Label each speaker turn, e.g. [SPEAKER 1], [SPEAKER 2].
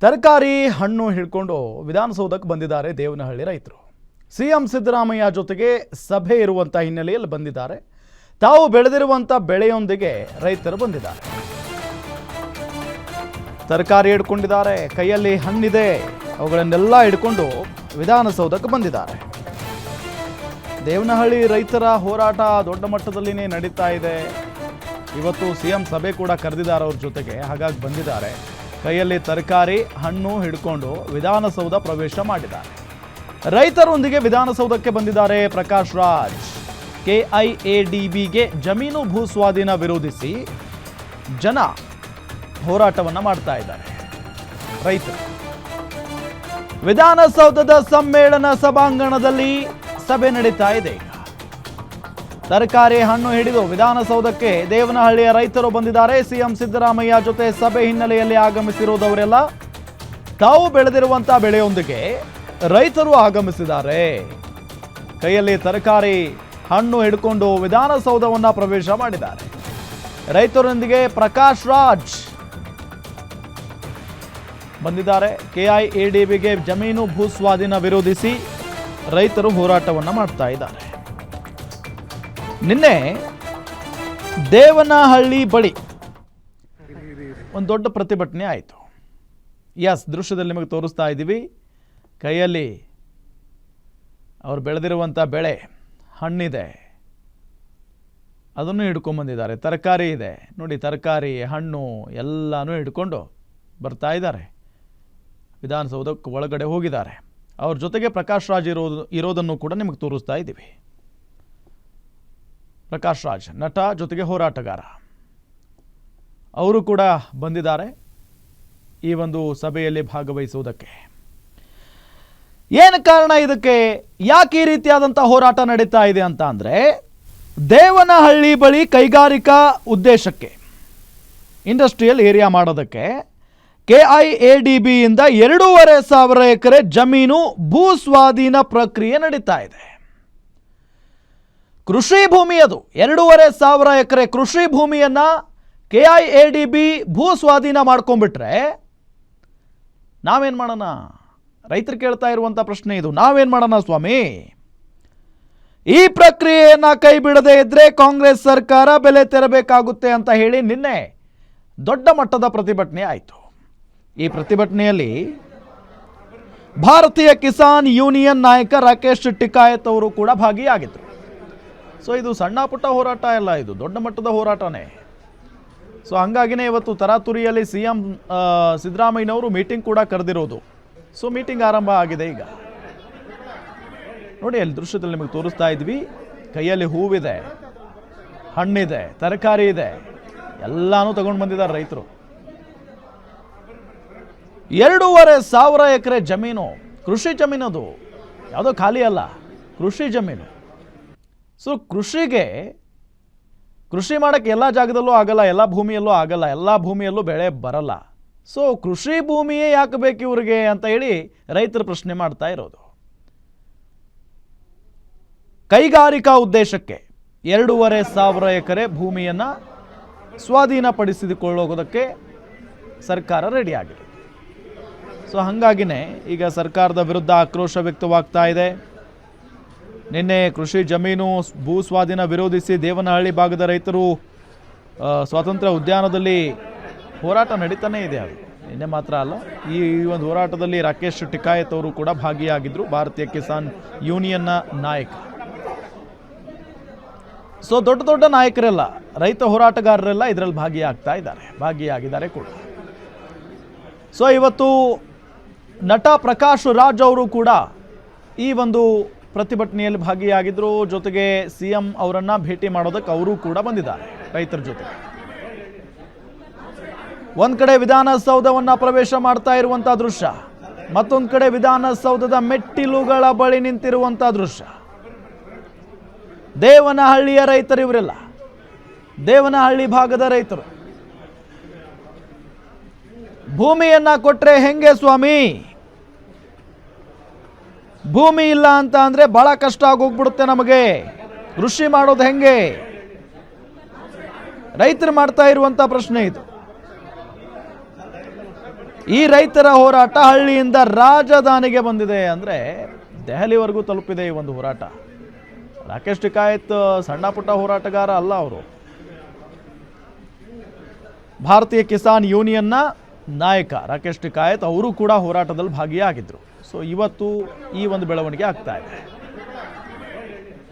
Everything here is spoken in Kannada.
[SPEAKER 1] ತರಕಾರಿ ಹಣ್ಣು ಹಿಡ್ಕೊಂಡು ವಿಧಾನಸೌಧಕ್ಕೆ ಬಂದಿದ್ದಾರೆ ದೇವನಹಳ್ಳಿ ರೈತರು. ಸಿಎಂ ಸಿದ್ದರಾಮಯ್ಯ ಜೊತೆಗೆ ಸಭೆ ಇರುವಂತ ಹಿನ್ನೆಲೆಯಲ್ಲಿ ಬಂದಿದ್ದಾರೆ. ತಾವು ಬೆಳೆದಿರುವಂತ ಬೆಳೆಯೊಂದಿಗೆ ರೈತರು ಬಂದಿದ್ದಾರೆ. ತರಕಾರಿ ಹಿಡ್ಕೊಂಡಿದ್ದಾರೆ, ಕೈಯಲ್ಲಿ ಹಣ್ಣಿದೆ, ಅವುಗಳನ್ನೆಲ್ಲ ಹಿಡ್ಕೊಂಡು ವಿಧಾನಸೌಧಕ್ಕೆ ಬಂದಿದ್ದಾರೆ. ದೇವನಹಳ್ಳಿ ರೈತರ ಹೋರಾಟ ದೊಡ್ಡ ಮಟ್ಟದಲ್ಲಿನೇ ನಡೀತಾ ಇದೆ. ಇವತ್ತು ಸಿಎಂ ಸಭೆ ಕೂಡ ಕರೆದಿದ್ದಾರೆ ಅವ್ರ ಜೊತೆಗೆ, ಹಾಗಾಗಿ ಬಂದಿದ್ದಾರೆ. ಕೈಯಲ್ಲಿ ತರಕಾರಿ ಹಣ್ಣು ಹಿಡ್ಕೊಂಡು ವಿಧಾನಸೌಧ ಪ್ರವೇಶ ಮಾಡಿದ್ದಾರೆ. ರೈತರೊಂದಿಗೆ ವಿಧಾನಸೌಧಕ್ಕೆ ಬಂದಿದ್ದಾರೆ ಪ್ರಕಾಶ್ ರಾಜ್. ಕೆಐಎಡಿಬಿಗೆ ಜಮೀನು ಭೂ ಸ್ವಾಧೀನ ವಿರೋಧಿಸಿ ಜನ ಹೋರಾಟವನ್ನ ಮಾಡ್ತಾ ಇದ್ದಾರೆ. ರೈತರು ವಿಧಾನಸೌಧದ ಸಮ್ಮೇಳನ ಸಭಾಂಗಣದಲ್ಲಿ ಸಭೆ ನಡೀತಾ ಇದೆ. ಈಗ ತರಕಾರಿ ಹಣ್ಣು ಹಿಡಿದು ವಿಧಾನಸೌಧಕ್ಕೆ ದೇವನಹಳ್ಳಿಯ ರೈತರು ಬಂದಿದ್ದಾರೆ. ಸಿಎಂ ಸಿದ್ದರಾಮಯ್ಯ ಜೊತೆ ಸಭೆ ಹಿನ್ನೆಲೆಯಲ್ಲಿ ಆಗಮಿಸಿರುವುದವರೆಲ್ಲ ತಾವು ಬೆಳೆದಿರುವಂತಹ ಬೆಳೆಯೊಂದಿಗೆ ರೈತರು ಆಗಮಿಸಿದ್ದಾರೆ. ಕೈಯಲ್ಲಿ ತರಕಾರಿ ಹಣ್ಣು ಹಿಡ್ಕೊಂಡು ವಿಧಾನಸೌಧವನ್ನ ಪ್ರವೇಶ ಮಾಡಿದ್ದಾರೆ. ರೈತರೊಂದಿಗೆ ಪ್ರಕಾಶ್ ರಾಜ್ ಬಂದಿದ್ದಾರೆ. ಕೆಐಎಡಿಬಿಗೆ ಜಮೀನು ಭೂ ಸ್ವಾಧೀನ ವಿರೋಧಿಸಿ ರೈತರು ಹೋರಾಟವನ್ನ ಮಾಡ್ತಾ ಇದ್ದಾರೆ. ನಿನ್ನೆ ದೇವನಹಳ್ಳಿ ಬಳಿ ಒಂದು ದೊಡ್ಡ ಪ್ರತಿಭಟನೆ ಆಯಿತು. ದೃಶ್ಯದಲ್ಲಿ ನಿಮಗೆ ತೋರಿಸ್ತಾ ಇದ್ದೀವಿ. ಕೈಯಲ್ಲಿ ಅವ್ರು ಬೆಳೆದಿರುವಂಥ ಬೆಳೆ ಹಣ್ಣಿದೆ, ಅದನ್ನು ಹಿಡ್ಕೊಂಡ್ಬಂದಿದ್ದಾರೆ. ತರಕಾರಿ ಇದೆ ನೋಡಿ, ತರಕಾರಿ ಹಣ್ಣು ಎಲ್ಲನೂ ಹಿಡ್ಕೊಂಡು ಬರ್ತಾ ಇದ್ದಾರೆ. ವಿಧಾನಸೌಧಕ್ಕೆ ಒಳಗಡೆ ಹೋಗಿದ್ದಾರೆ. ಅವ್ರ ಜೊತೆಗೆ ಪ್ರಕಾಶ್ ರಾಜ್ ಇರೋದನ್ನು ಕೂಡ ನಿಮಗೆ ತೋರಿಸ್ತಾ ಇದ್ದೀವಿ. ಪ್ರಕಾಶ್ ರಾಜ್ ನಟ ಜೊತೆಗೆ ಹೋರಾಟಗಾರ, ಅವರು ಕೂಡ ಬಂದಿದ್ದಾರೆ ಈ ಒಂದು ಸಭೆಯಲ್ಲಿ ಭಾಗವಹಿಸುವುದಕ್ಕೆ. ಏನು ಕಾರಣ ಇದಕ್ಕೆ? ಯಾಕೆ ಈ ರೀತಿಯಾದಂಥ ಹೋರಾಟ ನಡೀತಾ ಇದೆ ಅಂತ ಅಂದರೆ, ದೇವನಹಳ್ಳಿ ಬಳಿ ಕೈಗಾರಿಕಾ ಉದ್ದೇಶಕ್ಕೆ ಇಂಡಸ್ಟ್ರಿಯಲ್ ಏರಿಯಾ ಮಾಡೋದಕ್ಕೆ ಕೆಐಎಡಿಬಿಯಿಂದ 2,500 ಎಕರೆ ಜಮೀನು ಭೂ ಸ್ವಾಧೀನ ಪ್ರಕ್ರಿಯೆ ನಡೀತಾ ಇದೆ. ಕೃಷಿ ಭೂಮಿ, ಅದು 2,500 ಎಕರೆ ಕೃಷಿ ಭೂಮಿಯನ್ನ ಕೆಐಎಡಿಬಿ ಭೂ ಸ್ವಾಧೀನ ಮಾಡ್ಕೊಂಡ್ಬಿಟ್ರೆ ನಾವೇನ್ ಮಾಡೋಣ? ರೈತರು ಕೇಳ್ತಾ ಇರುವಂತ ಪ್ರಶ್ನೆ ಇದು. ನಾವೇನ್ ಮಾಡೋಣ ಸ್ವಾಮಿ? ಈ ಪ್ರಕ್ರಿಯೆಯನ್ನ ಕೈ ಬಿಡದೇ ಇದ್ರೆ ಕಾಂಗ್ರೆಸ್ ಸರ್ಕಾರ ಬೆಲೆ ತೆರಬೇಕಾಗುತ್ತೆ ಅಂತ ಹೇಳಿ ನಿನ್ನೆ ದೊಡ್ಡ ಮಟ್ಟದ ಪ್ರತಿಭಟನೆ ಆಯಿತು. ಈ ಪ್ರತಿಭಟನೆಯಲ್ಲಿ ಭಾರತೀಯ ಕಿಸಾನ್ ಯೂನಿಯನ್ ನಾಯಕ ರಾಕೇಶ್ ಟಿಕಾಯತ್ ಅವರು ಕೂಡ ಭಾಗಿಯಾಗಿದ್ದರು. ಸೊ ಇದು ಸಣ್ಣ ಪುಟ್ಟ ಹೋರಾಟ ಅಲ್ಲ, ಇದು ದೊಡ್ಡ ಮಟ್ಟದ ಹೋರಾಟನೇ. ಸೊ ಹಂಗಾಗಿನೇ ಇವತ್ತು ತರಾತುರಿಯಲ್ಲಿ ಸಿಎಂ ಸಿದ್ದರಾಮಯ್ಯನವರು ಮೀಟಿಂಗ್ ಕೂಡ ಕರೆದಿರೋದು. ಸೊ ಮೀಟಿಂಗ್ ಆರಂಭ ಆಗಿದೆ. ಈಗ ನೋಡಿ, ಅಲ್ಲಿ ದೃಶ್ಯದಲ್ಲಿ ನಿಮಗೆ ತೋರಿಸ್ತಾ ಇದ್ವಿ. ಕೈಯಲ್ಲಿ ಹೂವಿದೆ, ಹಣ್ಣಿದೆ, ತರಕಾರಿ ಇದೆ, ಎಲ್ಲಾನು ತಗೊಂಡು ಬಂದಿದ್ದಾರೆ ರೈತರು. 2,500 ಎಕರೆ ಜಮೀನು, ಕೃಷಿ ಜಮೀನು, ಅದು ಯಾವುದೋ ಖಾಲಿ ಅಲ್ಲ, ಕೃಷಿ ಜಮೀನು. ಸೊ ಕೃಷಿ ಮಾಡೋಕ್ಕೆ ಎಲ್ಲ ಜಾಗದಲ್ಲೂ ಆಗಲ್ಲ, ಎಲ್ಲ ಭೂಮಿಯಲ್ಲೂ ಆಗಲ್ಲ, ಎಲ್ಲ ಭೂಮಿಯಲ್ಲೂ ಬೆಳೆ ಬರಲ್ಲ. ಸೊ ಕೃಷಿ ಭೂಮಿಯೇ ಯಾಕೆ ಬೇಕು ಇವ್ರಿಗೆ ಅಂತ ಹೇಳಿ ರೈತರು ಪ್ರಶ್ನೆ ಮಾಡ್ತಾ ಇರೋದು. ಕೈಗಾರಿಕಾ ಉದ್ದೇಶಕ್ಕೆ 2,500 ಎಕರೆ ಭೂಮಿಯನ್ನು ಸ್ವಾಧೀನಪಡಿಸಿಕೊಳ್ಳೋದಕ್ಕೆ ಸರ್ಕಾರ ರೆಡಿಯಾಗಿದೆ. ಸೊ ಹಾಗಾಗಿನೇ ಈಗ ಸರ್ಕಾರದ ವಿರುದ್ಧ ಆಕ್ರೋಶ ವ್ಯಕ್ತವಾಗ್ತಾ ಇದೆ. ನಿನ್ನೆ ಕೃಷಿ ಜಮೀನು ಭೂ ಸ್ವಾಧೀನ ವಿರೋಧಿಸಿ ದೇವನಹಳ್ಳಿ ಭಾಗದ ರೈತರು ಸ್ವಾತಂತ್ರ್ಯ ಉದ್ಯಾನದಲ್ಲಿ ಹೋರಾಟ ನಡೀತಾನೆ ಇದೆ. ಅದು ನಿನ್ನೆ ಮಾತ್ರ ಅಲ್ಲ, ಈ ಒಂದು ಹೋರಾಟದಲ್ಲಿ ರಾಕೇಶ್ ಟಿಕಾಯತ್ ಅವರು ಕೂಡ ಭಾಗಿಯಾಗಿದ್ದರು, ಭಾರತೀಯ ಕಿಸಾನ್ ಯೂನಿಯನ್ನ ನಾಯಕ. ಸೊ ದೊಡ್ಡ ದೊಡ್ಡ ನಾಯಕರೆಲ್ಲ, ರೈತ ಹೋರಾಟಗಾರರೆಲ್ಲ ಇದರಲ್ಲಿ ಭಾಗಿಯಾಗಿದ್ದಾರೆ ಕೂಡ. ಸೊ ಇವತ್ತು ನಟ ಪ್ರಕಾಶ್ ರಾಜ್ ಅವರು ಕೂಡ ಈ ಒಂದು ಪ್ರತಿಭಟನೆಯಲ್ಲಿ ಭಾಗಿಯಾಗಿದ್ದರು. ಜೊತೆಗೆ ಸಿಎಂ ಅವರನ್ನ ಭೇಟಿ ಮಾಡೋದಕ್ಕೆ ಅವರು ಕೂಡ ಬಂದಿದ್ದಾರೆ ರೈತರ ಜೊತೆ. ಒಂದ್ ಕಡೆ ವಿಧಾನಸೌಧವನ್ನ ಪ್ರವೇಶ ಮಾಡ್ತಾ ಇರುವಂತಹ ದೃಶ್ಯ, ಮತ್ತೊಂದು ಕಡೆ ವಿಧಾನಸೌಧದ ಮೆಟ್ಟಿಲುಗಳ ಬಳಿ ನಿಂತಿರುವಂತಹ ದೃಶ್ಯ. ದೇವನಹಳ್ಳಿಯ ರೈತರು ಇವರೆಲ್ಲ, ದೇವನಹಳ್ಳಿ ಭಾಗದ ರೈತರು. ಭೂಮಿಯನ್ನ ಕೊಟ್ರೆ ಹೆಂಗೆ ಸ್ವಾಮಿ? ಭೂಮಿ ಇಲ್ಲ ಅಂತ ಅಂದ್ರೆ ಬಹಳ ಕಷ್ಟ ಆಗೋಗ್ಬಿಡುತ್ತೆ ನಮಗೆ. ಕೃಷಿ ಮಾಡೋದು ಹೆಂಗೆ? ರೈತರು ಮಾಡ್ತಾ ಇರುವಂತ ಪ್ರಶ್ನೆ ಇದು. ಈ ರೈತರ ಹೋರಾಟ ಹಳ್ಳಿಯಿಂದ ರಾಜಧಾನಿಗೆ ಬಂದಿದೆ, ಅಂದರೆ ದೆಹಲಿವರೆಗೂ ತಲುಪಿದೆ ಈ ಒಂದು ಹೋರಾಟ. ರಾಕೇಶ್ ಟಿಕಾಯತ್ ಸಣ್ಣ ಪುಟ್ಟ ಹೋರಾಟಗಾರ ಅಲ್ಲ ಅವರು. ಭಾರತೀಯ ಕಿಸಾನ್ ಯೂನಿಯನ್ನ ನಾಯಕ ರಾಕೇಶ್ ಟಿಕಾಯತ್ ಅವರು ಕೂಡ ಹೋರಾಟದಲ್ಲಿ ಭಾಗಿಯಾಗಿದ್ದರು. ಸೊ ಇವತ್ತು ಈ ಒಂದು ಬೆಳವಣಿಗೆ ಆಗ್ತಾ ಇದೆ.